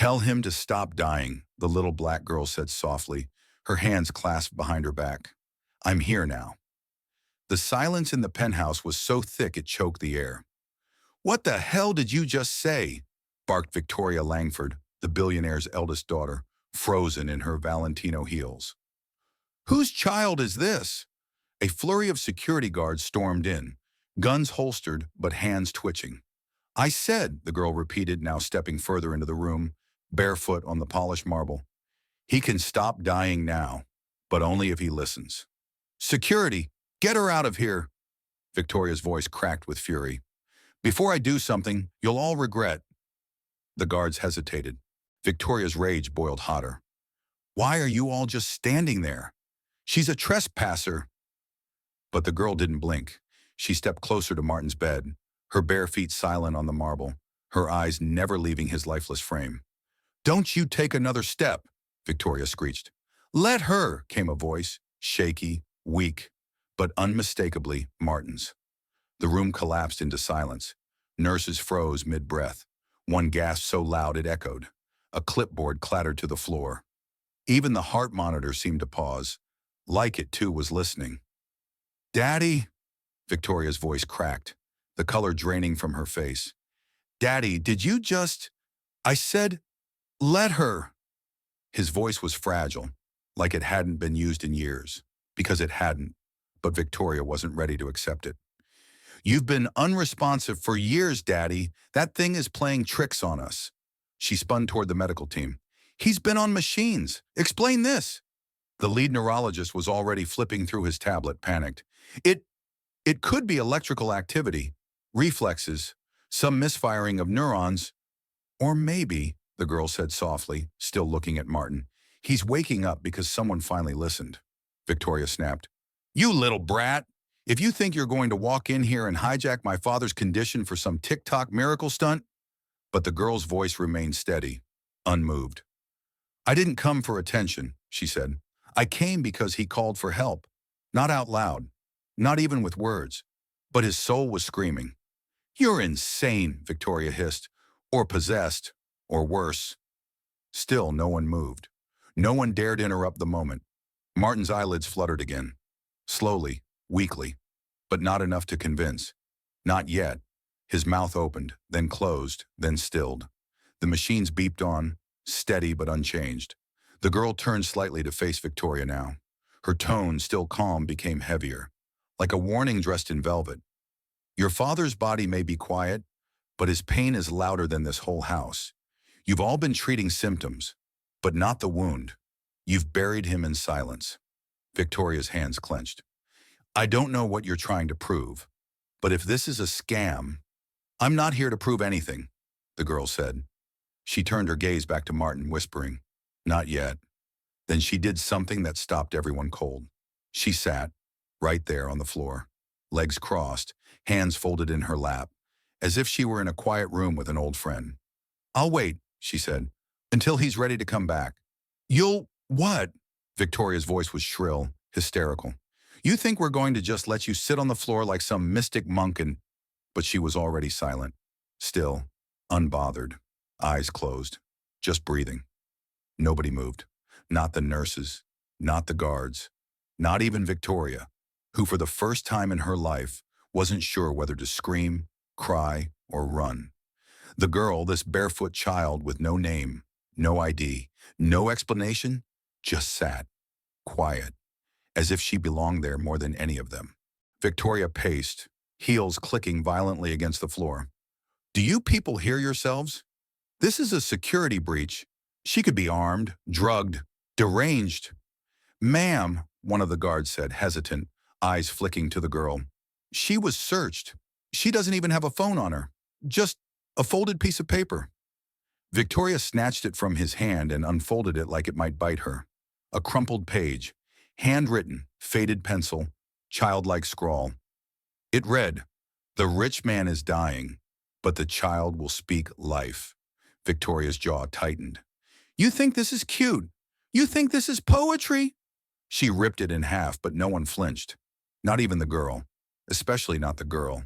Tell him to stop dying, the little black girl said softly, her hands clasped behind her back. I'm here now. The silence in the penthouse was so thick it choked the air. What the hell did you just say? Barked Victoria Langford, the billionaire's eldest daughter, frozen in her Valentino heels. Whose child is this? A flurry of security guards stormed in, guns holstered but hands twitching. I said, the girl repeated, now stepping further into the room, barefoot on the polished marble. He can stop dying now, but only if he listens. Security, get her out of here. Victoria's voice cracked with fury. Before I do something, you'll all regret. The guards hesitated. Victoria's rage boiled hotter. Why are you all just standing there? She's a trespasser. But the girl didn't blink. She stepped closer to Martin's bed, her bare feet silent on the marble, her eyes never leaving his lifeless frame. Don't you take another step, Victoria screeched. Let her, came a voice, shaky, weak, but unmistakably Martin's. The room collapsed into silence. Nurses froze mid-breath. One gasped so loud it echoed. A clipboard clattered to the floor. Even the heart monitor seemed to pause. Like it, too, was listening. Daddy, Victoria's voice cracked, the color draining from her face. Daddy, did you just... I said, let her. His voice was fragile, like it hadn't been used in years, because it hadn't, but Victoria wasn't ready to accept it. You've been unresponsive for years, Daddy. That thing is playing tricks on us. She spun toward the medical team. He's been on machines. Explain this. The lead neurologist was already flipping through his tablet, panicked. It could be electrical activity, reflexes, some misfiring of neurons. Or maybe, the girl said softly, still looking at Martin, he's waking up because someone finally listened. Victoria snapped. You little brat! If you think you're going to walk in here and hijack my father's condition for some TikTok miracle stunt? But the girl's voice remained steady, unmoved. I didn't come for attention, she said. I came because he called for help. Not out loud, not even with words, but his soul was screaming. You're insane, Victoria hissed, or possessed, or worse. Still, no one moved. No one dared interrupt the moment. Martin's eyelids fluttered again, slowly, weakly, but not enough to convince. Not yet. His mouth opened, then closed, then stilled. The machines beeped on, steady but unchanged. The girl turned slightly to face Victoria now. Her tone, still calm, became heavier, like a warning dressed in velvet. Your father's body may be quiet, but his pain is louder than this whole house. You've all been treating symptoms, but not the wound. You've buried him in silence. Victoria's hands clenched. I don't know what you're trying to prove, but if this is a scam, I'm not here to prove anything, the girl said. She turned her gaze back to Martin, whispering, not yet. Then she did something that stopped everyone cold. She sat, right there on the floor, legs crossed, hands folded in her lap, as if she were in a quiet room with an old friend. I'll wait, she said, until he's ready to come back. You'll what? Victoria's voice was shrill, hysterical. You think we're going to just let you sit on the floor like some mystic monk and... But she was already silent, still, unbothered, eyes closed, just breathing. Nobody moved. Not the nurses, not the guards, not even Victoria, who for the first time in her life wasn't sure whether to scream, cry, or run. The girl, this barefoot child with no name, no ID, no explanation, just sat, quiet, as if she belonged there more than any of them. Victoria paced, heels clicking violently against the floor. Do you people hear yourselves? This is a security breach. She could be armed, drugged, deranged. Ma'am, one of the guards said, hesitant, eyes flicking to the girl. She was searched. She doesn't even have a phone on her. Just a folded piece of paper. Victoria snatched it from his hand and unfolded it like it might bite her. A crumpled page, handwritten, faded pencil, childlike scrawl. It read, "The rich man is dying, but the child will speak life." Victoria's jaw tightened. You think this is cute? You think this is poetry? She ripped it in half, but no one flinched. Not even the girl, especially not the girl.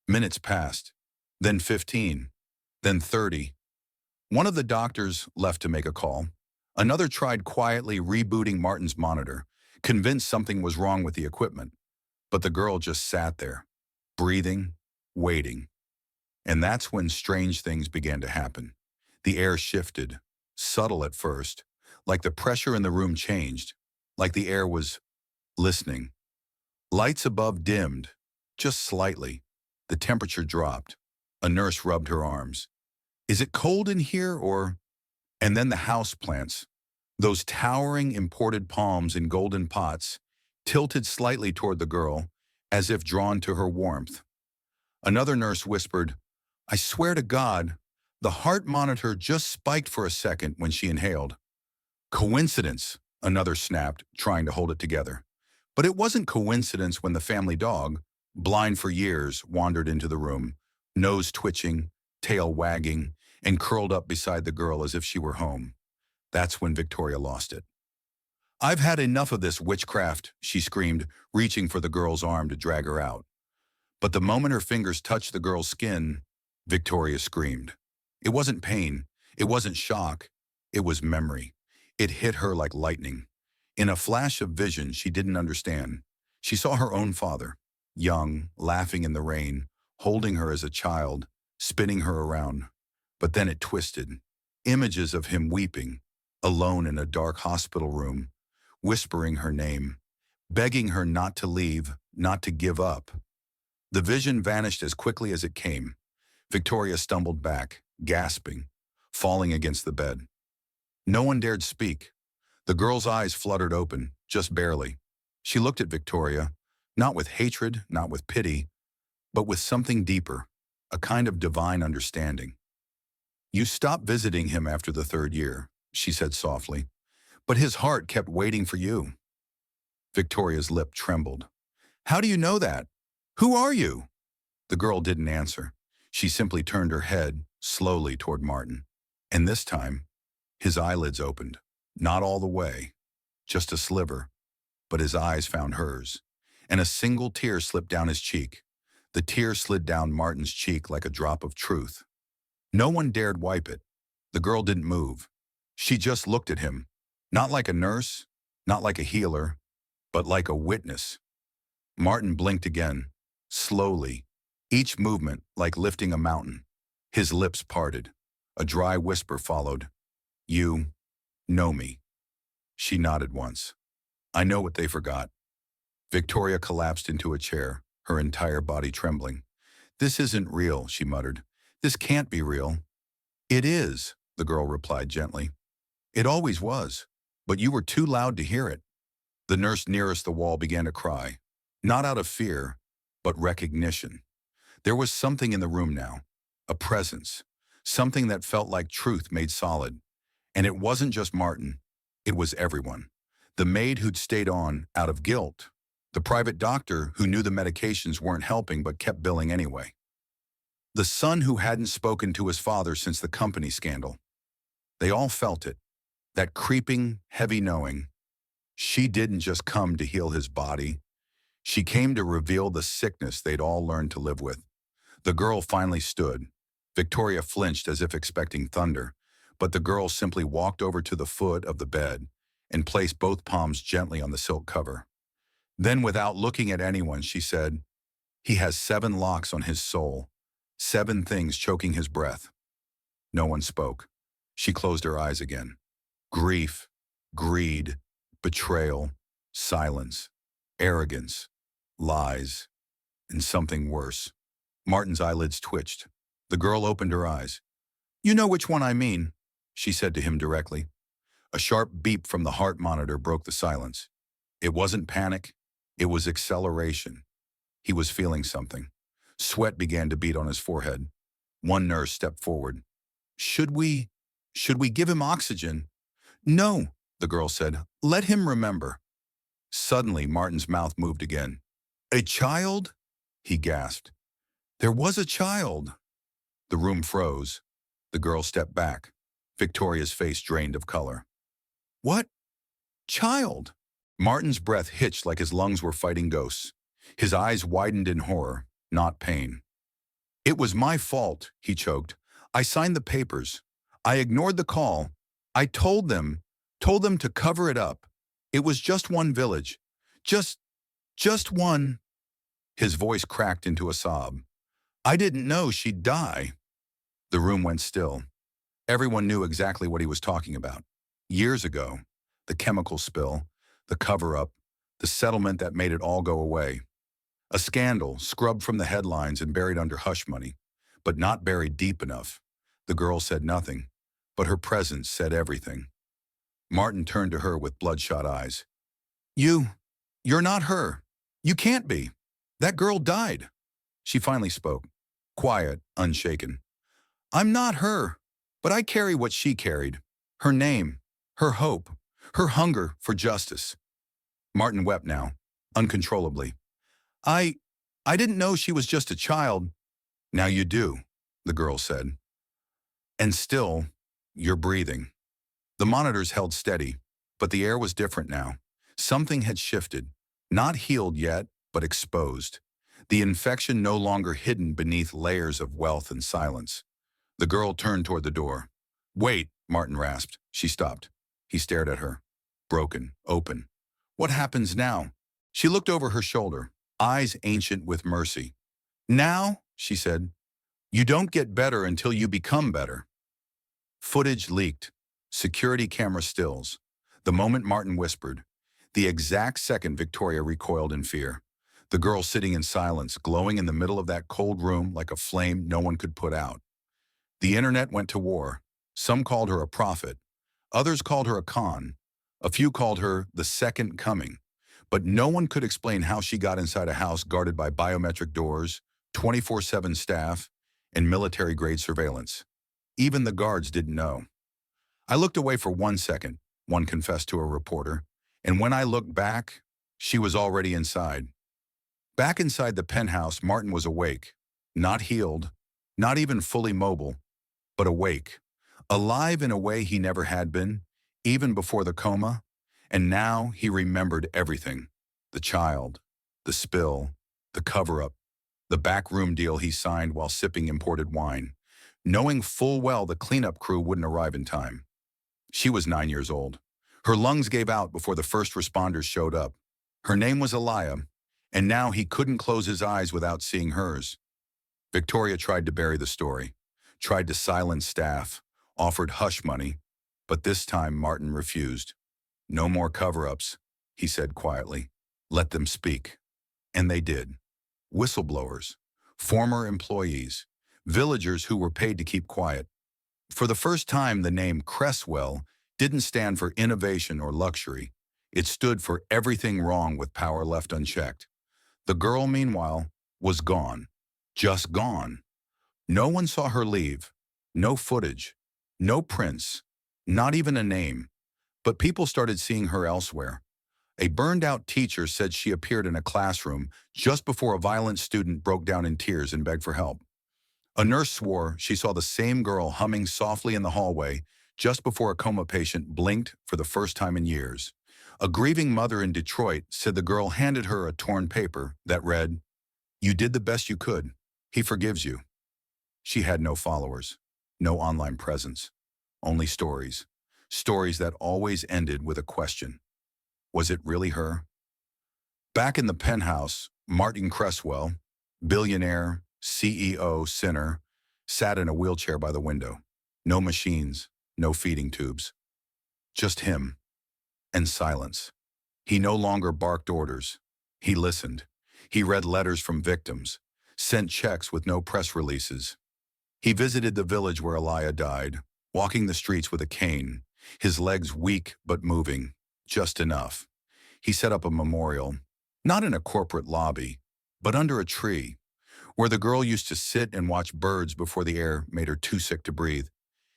Minutes passed, then 15, then 30. One of the doctors left to make a call. Another tried quietly rebooting Martin's monitor, convinced something was wrong with the equipment. But the girl just sat there, breathing, waiting. And that's when strange things began to happen. The air shifted, subtle at first, like the pressure in the room changed, like the air was listening. Lights above dimmed, just slightly. The temperature dropped. A nurse rubbed her arms. Is it cold in here or? And then the house plants, those towering imported palms in golden pots, tilted slightly toward the girl, as if drawn to her warmth. Another nurse whispered, I swear to God, the heart monitor just spiked for a second when she inhaled. Coincidence, another snapped, trying to hold it together. But it wasn't coincidence when the family dog, blind for years, wandered into the room, nose twitching, tail wagging, and curled up beside the girl as if she were home. That's when Victoria lost it. I've had enough of this witchcraft, she screamed, reaching for the girl's arm to drag her out. But the moment her fingers touched the girl's skin, Victoria screamed. It wasn't pain. It wasn't shock. It was memory. It hit her like lightning. In a flash of vision she didn't understand, she saw her own father, young, laughing in the rain, holding her as a child, spinning her around. But then it twisted. Images of him weeping, alone in a dark hospital room, whispering her name, begging her not to leave, not to give up. The vision vanished as quickly as it came. Victoria stumbled back, gasping, falling against the bed. No one dared speak. The girl's eyes fluttered open, just barely. She looked at Victoria, not with hatred, not with pity, but with something deeper, a kind of divine understanding. You stopped visiting him after the 3rd year, she said softly, but his heart kept waiting for you. Victoria's lip trembled. How do you know that? Who are you? The girl didn't answer. She simply turned her head slowly toward Martin. And this time, his eyelids opened. Not all the way, just a sliver, but his eyes found hers, and a single tear slipped down his cheek. The tear slid down Martin's cheek like a drop of truth. No one dared wipe it. The girl didn't move. She just looked at him, not like a nurse, not like a healer, but like a witness. Martin blinked again, slowly, each movement like lifting a mountain. His lips parted. A dry whisper followed. You know me. She nodded once. I know what they forgot. Victoria collapsed into a chair, her entire body trembling. This isn't real, she muttered. This can't be real. It is, the girl replied gently. It always was, but you were too loud to hear it. The nurse nearest the wall began to cry, not out of fear, but recognition. There was something in the room now, a presence, something that felt like truth made solid. And it wasn't just Martin, it was everyone. The maid who'd stayed on out of guilt, the private doctor who knew the medications weren't helping but kept billing anyway, the son who hadn't spoken to his father since the company scandal. They all felt it, that creeping, heavy knowing. She didn't just come to heal his body. She came to reveal the sickness they'd all learned to live with. The girl finally stood. Victoria flinched as if expecting thunder, but the girl simply walked over to the foot of the bed and placed both palms gently on the silk cover. Then, without looking at anyone, she said, He has 7 locks on his soul, 7 things choking his breath. No one spoke. She closed her eyes again. Grief, greed, betrayal, silence, arrogance, lies, and something worse. Martin's eyelids twitched. The girl opened her eyes. You know which one I mean, she said to him directly. A sharp beep from the heart monitor broke the silence. It wasn't panic. It was acceleration. He was feeling something. Sweat began to beat on his forehead. One nurse stepped forward. Should we give him oxygen? No, the girl said. Let him remember. Suddenly, Martin's mouth moved again. A child? He gasped. There was a child. The room froze. The girl stepped back. Victoria's face drained of color. What? Child? Martin's breath hitched like his lungs were fighting ghosts. His eyes widened in horror, not pain. It was my fault, he choked. I signed the papers. I ignored the call. I told them to cover it up. It was just one village. Just, just one. His voice cracked into a sob. I didn't know she'd die. The room went still. Everyone knew exactly what he was talking about. Years ago, the chemical spill, the cover-up, the settlement that made it all go away. A scandal scrubbed from the headlines and buried under hush money, but not buried deep enough. The girl said nothing, but her presence said everything. Martin turned to her with bloodshot eyes. You're not her. You can't be. That girl died. She finally spoke, quiet, unshaken. I'm not her, but I carry what she carried. Her name, her hope, her hunger for justice. Martin wept now, uncontrollably. I didn't know she was just a child. Now you do, the girl said. And still, you're breathing. The monitors held steady, but the air was different now. Something had shifted, not healed yet, but exposed. The infection no longer hidden beneath layers of wealth and silence. The girl turned toward the door. Wait, Martin rasped. She stopped. He stared at her. Broken, open. What happens now? She looked over her shoulder, eyes ancient with mercy. Now, she said, you don't get better until you become better. Footage leaked. Security camera stills. The moment Martin whispered, the exact second Victoria recoiled in fear. The girl sitting in silence, glowing in the middle of that cold room like a flame no one could put out. The internet went to war. Some called her a prophet. Others called her a con. A few called her the second coming. But no one could explain how she got inside a house guarded by biometric doors, 24/7 staff, and military-grade surveillance. Even the guards didn't know. I looked away for 1 second, one confessed to a reporter, and when I looked back, she was already inside. Back inside the penthouse, Martin was awake, not healed, not even fully mobile, but awake, alive in a way he never had been, even before the coma, and now he remembered everything. The child, the spill, the cover-up, the backroom deal he signed while sipping imported wine, knowing full well the cleanup crew wouldn't arrive in time. She was 9 years old. Her lungs gave out before the first responders showed up. Her name was Elia, and now he couldn't close his eyes without seeing hers. Victoria tried to bury the story, tried to silence staff, offered hush money, but this time Martin refused. No more cover-ups, he said quietly. Let them speak. And they did. Whistleblowers, former employees, villagers who were paid to keep quiet. For the first time, the name Cresswell didn't stand for innovation or luxury. It stood for everything wrong with power left unchecked. The girl, meanwhile, was gone. Just gone. No one saw her leave. No footage. No prints. Not even a name. But people started seeing her elsewhere. A burned-out teacher said she appeared in a classroom just before a violent student broke down in tears and begged for help. A nurse swore she saw the same girl humming softly in the hallway just before a coma patient blinked for the first time in years. A grieving mother in Detroit said the girl handed her a torn paper that read, "You did the best you could. He forgives you." She had no followers, no online presence, only stories. Stories that always ended with a question. Was it really her? Back in the penthouse, Martin Cresswell, billionaire, CEO, sinner, sat in a wheelchair by the window. No machines, no feeding tubes. Just him. And silence. He no longer barked orders. He listened. He read letters from victims, sent checks with no press releases. He visited the village where Elia died, walking the streets with a cane, his legs weak but moving, just enough. He set up a memorial, not in a corporate lobby, but under a tree, where the girl used to sit and watch birds before the air made her too sick to breathe.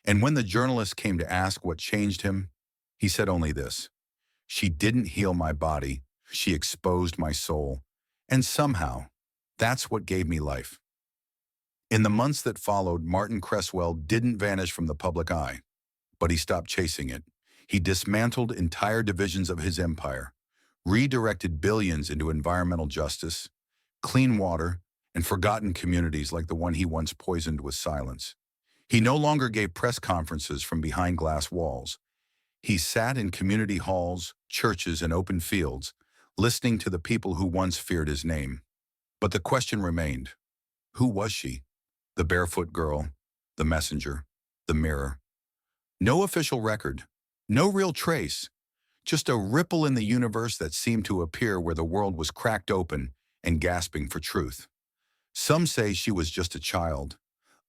And when the journalist came to ask what changed him, he said only this: "She didn't heal my body, she exposed my soul, and somehow, that's what gave me life." In the months that followed, Martin Cresswell didn't vanish from the public eye, but he stopped chasing it. He dismantled entire divisions of his empire, redirected billions into environmental justice, clean water, and forgotten communities like the one he once poisoned with silence. He no longer gave press conferences from behind glass walls. He sat in community halls, churches, and open fields, listening to the people who once feared his name. But the question remained, who was she? The barefoot girl, the messenger, the mirror. No official record, no real trace, just a ripple in the universe that seemed to appear where the world was cracked open and gasping for truth. Some say she was just a child.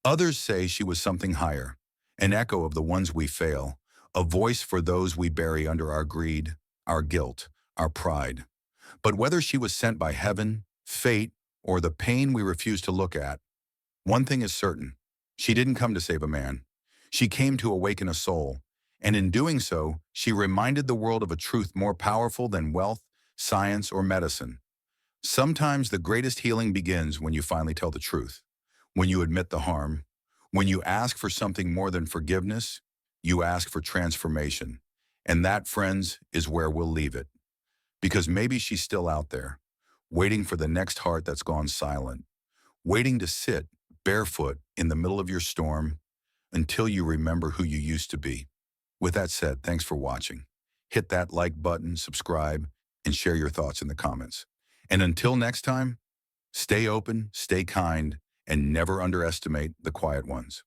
Others say she was something higher, an echo of the ones we fail, a voice for those we bury under our greed, our guilt, our pride. But whether she was sent by heaven, fate, or the pain we refuse to look at, one thing is certain. She didn't come to save a man. She came to awaken a soul, and in doing so, she reminded the world of a truth more powerful than wealth, science, or medicine. Sometimes the greatest healing begins when you finally tell the truth, when you admit the harm, when you ask for something more than forgiveness, you ask for transformation. And that, friends, is where we'll leave it. Because maybe she's still out there, waiting for the next heart that's gone silent, waiting to sit barefoot in the middle of your storm until you remember who you used to be. With that said, thanks for watching. Hit that like button, subscribe, and share your thoughts in the comments. And until next time, stay open, stay kind, and never underestimate the quiet ones.